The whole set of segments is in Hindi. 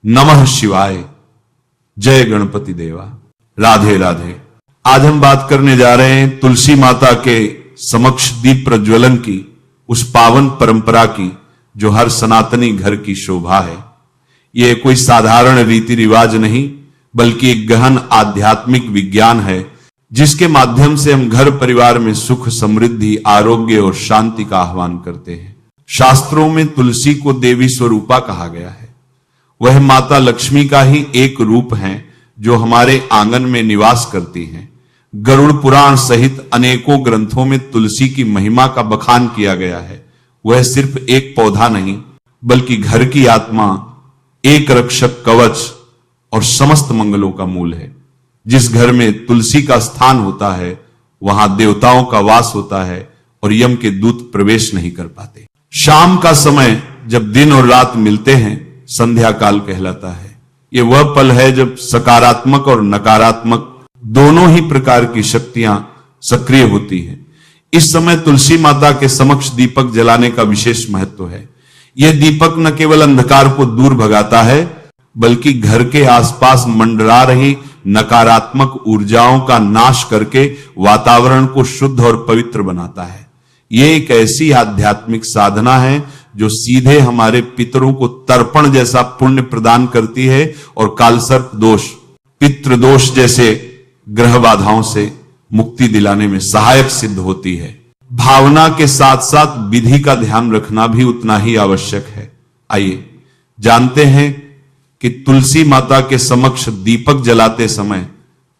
नमः शिवाय। जय गणपति देवा। राधे राधे। आज हम बात करने जा रहे हैं तुलसी माता के समक्ष दीप प्रज्वलन की, उस पावन परंपरा की जो हर सनातनी घर की शोभा है। यह कोई साधारण रीति रिवाज नहीं, बल्कि एक गहन आध्यात्मिक विज्ञान है, जिसके माध्यम से हम घर परिवार में सुख, समृद्धि, आरोग्य और शांति का आह्वान करते हैं। शास्त्रों में तुलसी को देवी स्वरूपा कहा गया है। वह माता लक्ष्मी का ही एक रूप है जो हमारे आंगन में निवास करती हैं। गरुड़ पुराण सहित अनेकों ग्रंथों में तुलसी की महिमा का बखान किया गया है। वह सिर्फ एक पौधा नहीं, बल्कि घर की आत्मा, एक रक्षक कवच और समस्त मंगलों का मूल है। जिस घर में तुलसी का स्थान होता है, वहां देवताओं का वास होता है और यम के दूत प्रवेश नहीं कर पाते। शाम का समय जब दिन और रात मिलते हैं, संध्या काल कहलाता है। यह वह पल है जब सकारात्मक और नकारात्मक दोनों ही प्रकार की शक्तियां सक्रिय होती हैं। इस समय तुलसी माता के समक्ष दीपक जलाने का विशेष महत्व है। यह दीपक न केवल अंधकार को दूर भगाता है, बल्कि घर के आसपास मंडरा रही नकारात्मक ऊर्जाओं का नाश करके वातावरण को शुद्ध और पवित्र बनाता है। यह एक ऐसी आध्यात्मिक साधना है जो सीधे हमारे पितरों को तर्पण जैसा पुण्य प्रदान करती है और कालसर्प दोष, पितृ दोष जैसे ग्रह बाधाओं से मुक्ति दिलाने में सहायक सिद्ध होती है। भावना के साथ साथ विधि का ध्यान रखना भी उतना ही आवश्यक है। आइए जानते हैं कि तुलसी माता के समक्ष दीपक जलाते समय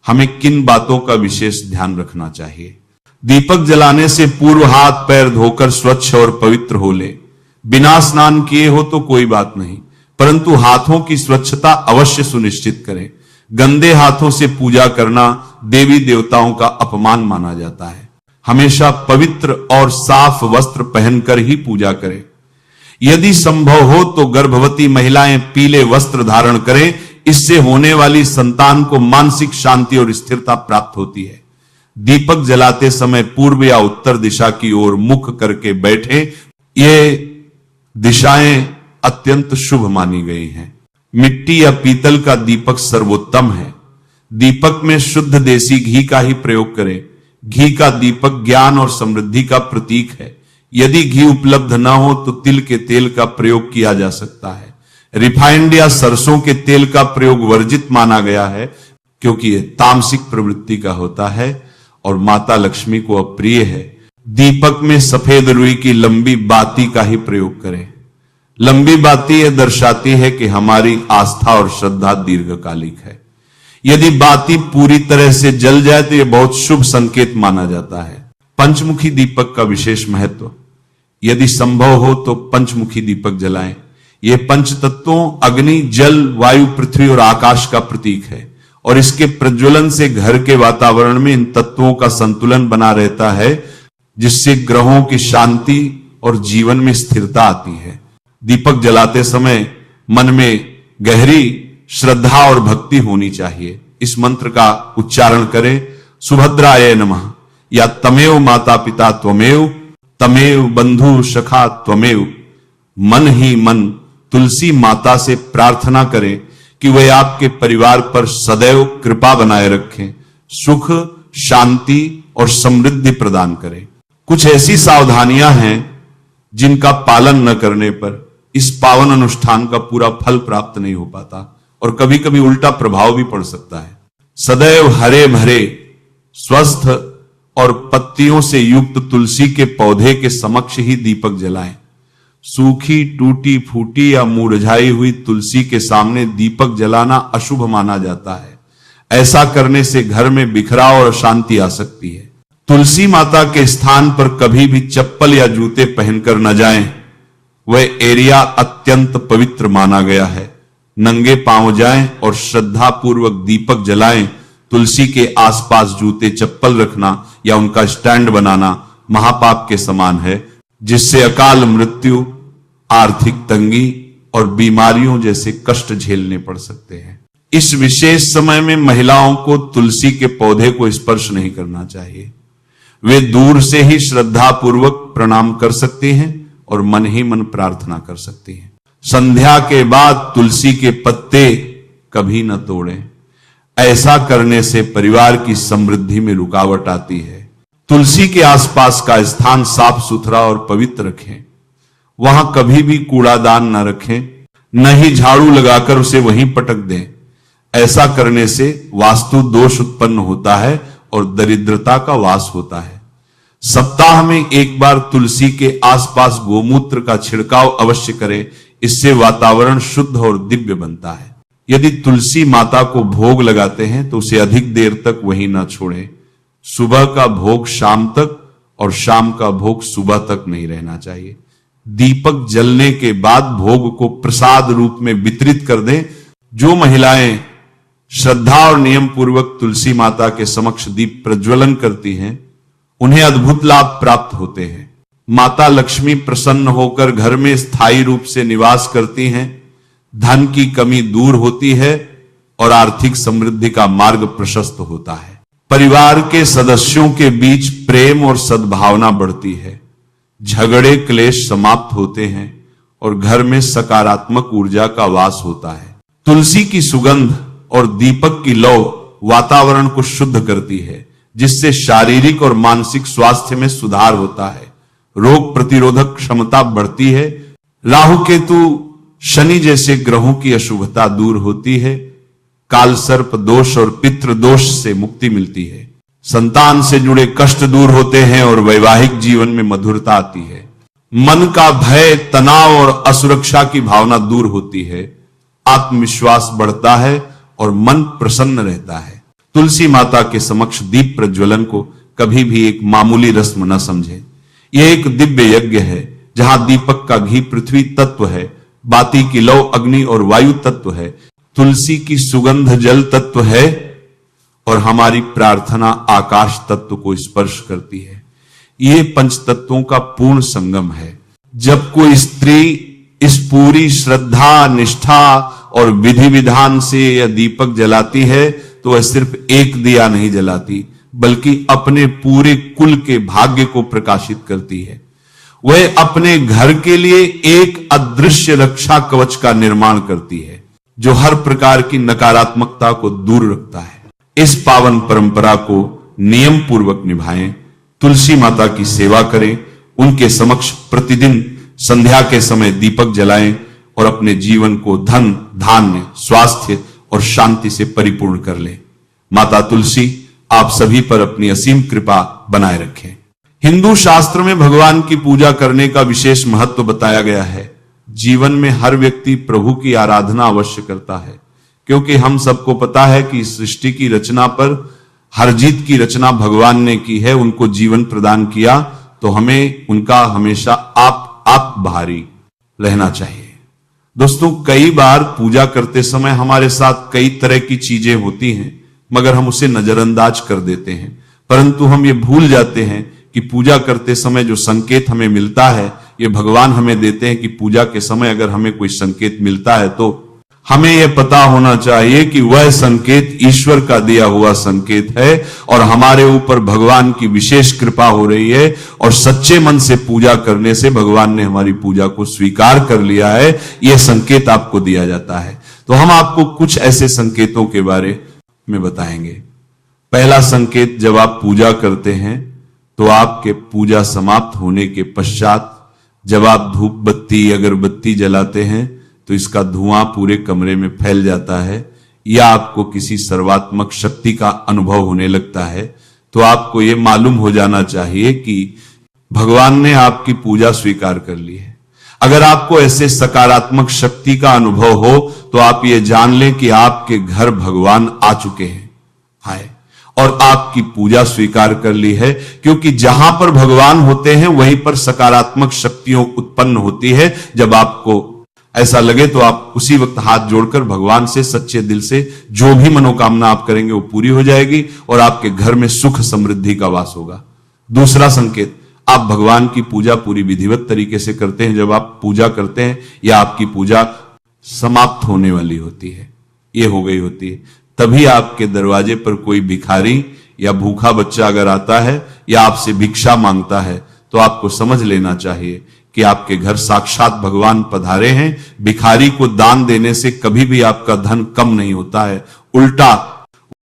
हमें किन बातों का विशेष ध्यान रखना चाहिए। दीपक जलाने से पूर्व हाथ पैर धोकर स्वच्छ और पवित्र हो ले। बिना स्नान किए हो तो कोई बात नहीं, परंतु हाथों की स्वच्छता अवश्य सुनिश्चित करें। गंदे हाथों से पूजा करना देवी देवताओं का अपमान माना जाता है। हमेशा पवित्र और साफ वस्त्र पहनकर ही पूजा करें। यदि संभव हो तो गर्भवती महिलाएं पीले वस्त्र धारण करें। इससे होने वाली संतान को मानसिक शांति और स्थिरता प्राप्त होती है। दीपक जलाते समय पूर्व या उत्तर दिशा की ओर मुख करके बैठे। ये दिशाएं अत्यंत शुभ मानी गई हैं। मिट्टी या पीतल का दीपक सर्वोत्तम है। दीपक में शुद्ध देसी घी का ही प्रयोग करें। घी का दीपक ज्ञान और समृद्धि का प्रतीक है। यदि घी उपलब्ध न हो तो तिल के तेल का प्रयोग किया जा सकता है। रिफाइंड या सरसों के तेल का प्रयोग वर्जित माना गया है, क्योंकि यह तामसिक प्रवृत्ति का होता है और माता लक्ष्मी को अप्रिय है। दीपक में सफेद रुई की लंबी बाती का ही प्रयोग करें। लंबी बाती यह दर्शाती है कि हमारी आस्था और श्रद्धा दीर्घकालिक है। यदि बाती पूरी तरह से जल जाए तो यह बहुत शुभ संकेत माना जाता है। पंचमुखी दीपक का विशेष महत्व। यदि संभव हो तो पंचमुखी दीपक जलाएं। यह पंच तत्वों अग्नि, जल, वायु, पृथ्वी और आकाश का प्रतीक है और इसके प्रज्वलन से घर के वातावरण में इन तत्वों का संतुलन बना रहता है, जिससे ग्रहों की शांति और जीवन में स्थिरता आती है। दीपक जलाते समय मन में गहरी श्रद्धा और भक्ति होनी चाहिए। इस मंत्र का उच्चारण करें। सुभद्राय नमः या तमेव माता पिता त्वमेव, तमेव बंधु सखा त्वमेव। मन ही मन तुलसी माता से प्रार्थना करें कि वह आपके परिवार पर सदैव कृपा बनाए रखें, सुख, शांति और समृद्धि प्रदान करें। कुछ ऐसी सावधानियां हैं जिनका पालन न करने पर इस पावन अनुष्ठान का पूरा फल प्राप्त नहीं हो पाता और कभी कभी उल्टा प्रभाव भी पड़ सकता है। सदैव हरे भरे, स्वस्थ और पत्तियों से युक्त तुलसी के पौधे के समक्ष ही दीपक जलाएं। सूखी, टूटी फूटी या मुरझाई हुई तुलसी के सामने दीपक जलाना अशुभ माना जाता है। ऐसा करने से घर में बिखराव और अशांति आ सकती है। तुलसी माता के स्थान पर कभी भी चप्पल या जूते पहनकर न जाएं। वह एरिया अत्यंत पवित्र माना गया है। नंगे पांव जाएं और श्रद्धा पूर्वक दीपक जलाएं। तुलसी के आसपास जूते, चप्पल रखना या उनका स्टैंड बनाना महापाप के समान है, जिससे अकाल मृत्यु, आर्थिक तंगी और बीमारियों जैसे कष्ट झेलने पड़ सकते हैं। इस विशेष समय में महिलाओं को तुलसी के पौधे को स्पर्श नहीं करना चाहिए। वे दूर से ही श्रद्धा पूर्वक प्रणाम कर सकती हैं और मन ही मन प्रार्थना कर सकती हैं। संध्या के बाद तुलसी के पत्ते कभी न तोड़ें। ऐसा करने से परिवार की समृद्धि में रुकावट आती है। तुलसी के आसपास का स्थान साफ सुथरा और पवित्र रखें। वहां कभी भी कूड़ादान न रखें, न ही झाड़ू लगाकर उसे वहीं पटक दें। ऐसा करने से वास्तु दोष उत्पन्न होता है और दरिद्रता का वास होता है। सप्ताह में एक बार तुलसी के आसपास गोमूत्र का छिड़काव अवश्य करें। इससे वातावरण शुद्ध और दिव्य बनता है। यदि तुलसी माता को भोग लगाते हैं तो उसे अधिक देर तक वहीं ना छोड़ें। सुबह का भोग शाम तक और शाम का भोग सुबह तक नहीं रहना चाहिए। दीपक जलने के बाद भोग को प्रसाद रूप में वितरित कर दें। जो महिलाएं श्रद्धा और नियम पूर्वक तुलसी माता के समक्ष दीप प्रज्वलन करती हैं, उन्हें अद्भुत लाभ प्राप्त होते हैं। माता लक्ष्मी प्रसन्न होकर घर में स्थायी रूप से निवास करती हैं। धन की कमी दूर होती है और आर्थिक समृद्धि का मार्ग प्रशस्त होता है। परिवार के सदस्यों के बीच प्रेम और सद्भावना बढ़ती है। झगड़े क्लेश समाप्त होते हैं और घर में सकारात्मक ऊर्जा का वास होता है। तुलसी की सुगंध और दीपक की लौ वातावरण को शुद्ध करती है, जिससे शारीरिक और मानसिक स्वास्थ्य में सुधार होता है। रोग प्रतिरोधक क्षमता बढ़ती है। राहु केतु शनि जैसे ग्रहों की अशुभता दूर होती है। काल सर्प दोष और पितृ दोष से मुक्ति मिलती है। संतान से जुड़े कष्ट दूर होते हैं और वैवाहिक जीवन में मधुरता आती है। मन का भय, तनाव और असुरक्षा की भावना दूर होती है। आत्मविश्वास बढ़ता है और मन प्रसन्न रहता है। तुलसी माता के समक्ष दीप प्रज्वलन को कभी भी एक मामूली रस्म न समझें। यह एक दिव्य यज्ञ है, जहां दीपक का घी पृथ्वी तत्व है, बाती की लौ अग्नि और वायु तत्व है, तुलसी की सुगंध जल तत्व है और हमारी प्रार्थना आकाश तत्व को स्पर्श करती है। ये पंच तत्वों का पूर्ण संगम है। जब कोई स्त्री इस पूरी श्रद्धा, निष्ठा और विधि विधान से यह दीपक जलाती है तो वह सिर्फ एक दिया नहीं जलाती, बल्कि अपने पूरे कुल के भाग्य को प्रकाशित करती है। वह अपने घर के लिए एक अदृश्य रक्षा कवच का निर्माण करती है, जो हर प्रकार की नकारात्मकता को दूर रखता है। इस पावन परंपरा को नियम पूर्वक निभाएं। तुलसी माता की सेवा करें। उनके समक्ष प्रतिदिन संध्या के समय दीपक जलाएं और अपने जीवन को धन, धान्य, स्वास्थ्य और शांति से परिपूर्ण कर लें। माता तुलसी आप सभी पर अपनी असीम कृपा बनाए रखें। हिंदू शास्त्र में भगवान की पूजा करने का विशेष महत्व बताया गया है। जीवन में हर व्यक्ति प्रभु की आराधना अवश्य करता है, क्योंकि हम सबको पता है कि सृष्टि की रचना पर हरजीत की रचना भगवान ने की है। उनको जीवन प्रदान किया तो हमें उनका हमेशा आप भारी रहना चाहिए। दोस्तों, कई बार पूजा करते समय हमारे साथ कई तरह की चीजें होती हैं, मगर हम उसे नजरअंदाज कर देते हैं। परंतु हम ये भूल जाते हैं कि पूजा करते समय जो संकेत हमें मिलता है, ये भगवान हमें देते हैं कि पूजा के समय अगर हमें कोई संकेत मिलता है तो हमें यह पता होना चाहिए कि वह संकेत ईश्वर का दिया हुआ संकेत है और हमारे ऊपर भगवान की विशेष कृपा हो रही है और सच्चे मन से पूजा करने से भगवान ने हमारी पूजा को स्वीकार कर लिया है। यह संकेत आपको दिया जाता है। तो हम आपको कुछ ऐसे संकेतों के बारे में बताएंगे। पहला संकेत, जब आप पूजा करते हैं तो आपके पूजा समाप्त होने के पश्चात जब आप धूप बत्ती, अगरबत्ती जलाते हैं तो इसका धुआं पूरे कमरे में फैल जाता है या आपको किसी सर्वात्मक शक्ति का अनुभव होने लगता है, तो आपको यह मालूम हो जाना चाहिए कि भगवान ने आपकी पूजा स्वीकार कर ली है। अगर आपको ऐसे सकारात्मक शक्ति का अनुभव हो तो आप ये जान लें कि आपके घर भगवान आ चुके हैं और आपकी पूजा स्वीकार कर ली है, क्योंकि जहां पर भगवान होते हैं वहीं पर सकारात्मक शक्तियों उत्पन्न होती है। जब आपको ऐसा लगे तो आप उसी वक्त हाथ जोड़कर भगवान से सच्चे दिल से जो भी मनोकामना आप करेंगे वो पूरी हो जाएगी और आपके घर में सुख समृद्धि का वास होगा। दूसरा संकेत, आप भगवान की पूजा पूरी विधिवत तरीके से करते हैं। जब आप पूजा करते हैं या आपकी पूजा समाप्त होने वाली होती है, ये हो गई होती है, तभी आपके दरवाजे पर कोई भिखारी या भूखा बच्चा अगर आता है या आपसे भिक्षा मांगता है तो आपको समझ लेना चाहिए कि आपके घर साक्षात भगवान पधारे हैं। भिखारी को दान देने से कभी भी आपका धन कम नहीं होता है, उल्टा